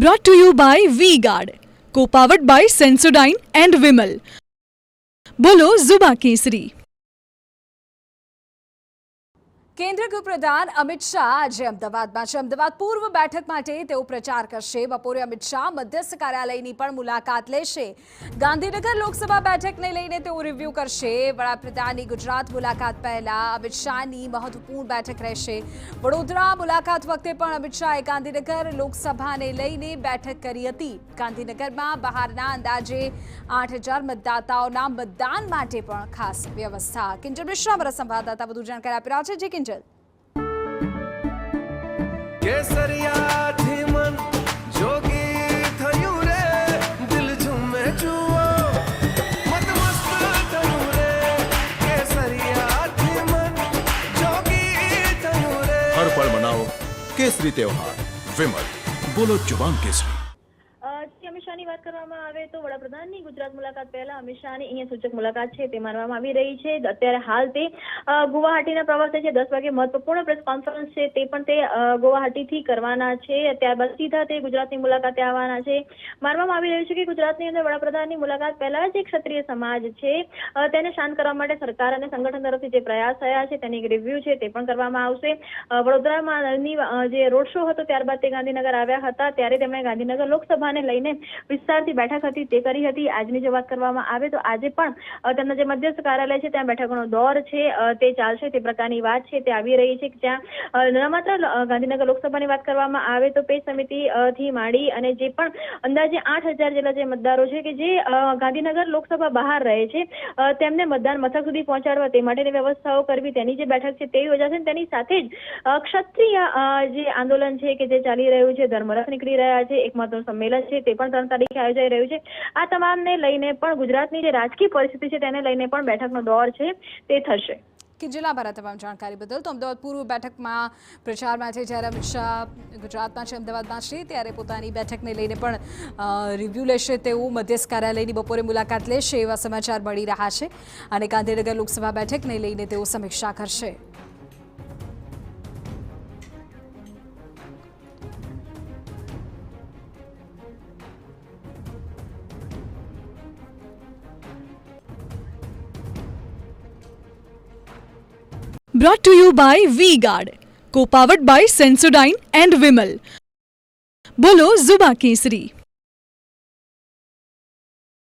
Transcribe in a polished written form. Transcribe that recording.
Brought to you by V-Guard, co-powered by Sensodyne and Vimal. બોલો ઝુબા કેસરી. કેન્દ્રીય ગૃહપ્રધાન અમિત શાહ આજે અમદાવાદમાં છે. અમદાવાદ પૂર્વ બેઠક માટે તેઓ પ્રચાર કરશે. બપોરે અમિત શાહ મધ્યસ્થ કાર્યાલયની પણ મુલાકાત લેશે. ગાંધીનગર લોકસભા બેઠકને લઈને તેઓ રિવ્યૂ કરશે. વડાપ્રધાનની ગુજરાત મુલાકાત પહેલા અમિત શાહની મહત્વપૂર્ણ બેઠક રહેશે. વડોદરા મુલાકાત વખતે પણ અમિત શાહે ગાંધીનગર લોકસભાને લઈને બેઠક કરી હતી. ગાંધીનગરમાં બહારના અંદાજે 8,000 મતદાતાઓના મતદાન માટે પણ ખાસ વ્યવસ્થા. કિંજલ મિશ્રા અમારા સંવાદદાતા વધુ જાણકારી આપી રહ્યા છે. જે કિંજલ કેસરિયાથી મન જોગી થયું રે, દિલ ઝૂમે જુઓ મત મસ્ત થયું રે. કેસરિયાથી મન જોગી થયું રે. હર પળ મનાવો કેસરી તહેવાર. વિમલ, બોલો જુબાન કેસરી. અમિત શાહની વાત કરવામાં આવે તો વડાપ્રધાનની ગુજરાત મુલાકાત પહેલા અમિત શાહની અહીંયા સૂચક મુલાકાત છે તે માનવામાં આવી રહી છે. અત્યારે હાલ તે ગુવાહાટીના પ્રવાસે છે. 10 વાગે મહત્વપૂર્ણ પ્રેસ કોન્ફરન્સ છે તે પણ તે ગુવાહાટીથી કરવાના છે. ત્યારબાદ સીધા તે ગુજરાતની મુલાકાતે આવવાના છે. માનવામાં આવી રહ્યું છે કે ગુજરાતની અંદર વડાપ્રધાનની મુલાકાત પહેલા જ એક ક્ષત્રિય સમાજ છે તેને શાંત કરવા માટે સરકાર અને સંગઠન તરફથી જે પ્રયાસ થયા છે તેની એક રિવ્યુ છે તે પણ કરવામાં આવશે. વડોદરામાં જે રોડ શો હતો ત્યારબાદ તે ગાંધીનગર આવ્યા હતા ત્યારે તેમણે ગાંધીનગર લોકસભાને લઈને વિસ્તારથી બેઠક હતી તે કરી હતી. આજની જો વાત કરવામાં આવે તો આજે પણ તેમના જે મધ્યસ્થ કાર્યાલય છે ત્યાં બેઠકોનો દોર છે તે ચાલશે તે પ્રકારની વાત છે તે આવી રહી છે. જ્યાં ન માત્ર ગાંધીનગર લોકસભાની વાત કરવામાં આવે તો પેજ સમિતિ થી માંડી અને જે પણ અંદાજે 8,000 જેટલા જે મતદારો છે કે જે ગાંધીનગર લોકસભા બહાર રહે છે તેમને મતદાન મથક સુધી પહોંચાડવા તે માટેની વ્યવસ્થાઓ કરવી તેની જે બેઠક છે તે યોજાશે. તેની સાથે જ ક્ષત્રિય જે આંદોલન છે કે જે ચાલી રહ્યું છે, ધર્મરથ નીકળી રહ્યા છે, એક મહત્વનું સંમેલન છે તે પણ 3 તારીખે યોજાઈ રહ્યું છે. આ તમામને લઈને પણ ગુજરાતની જે રાજકીય પરિસ્થિતિ છે તેને લઈને પણ બેઠકનો દોર છે તે થશે. કે જિલ્લાભરા તમામ જાણકારી બદલ. તો અમદાવાદ પૂર્વ બેઠકમાં પ્રચારમાં છે જ્યારે અમિત શાહ ગુજરાતમાં છે, અમદાવાદમાં છે ત્યારે પોતાની બેઠકને લઈને પણ રિવ્યૂ લેશે. તેવું મધ્યસ્થ કાર્યાલયની બપોરે મુલાકાત લેશે એવા સમાચાર મળી રહ્યા છે અને ગાંધીનગર લોકસભા બેઠકને લઈને તેઓ સમીક્ષા કરશે. Brought to you by V-Guard, co-powered by Sensodyne and Vimal. બોલો ઝુબા કેસરી.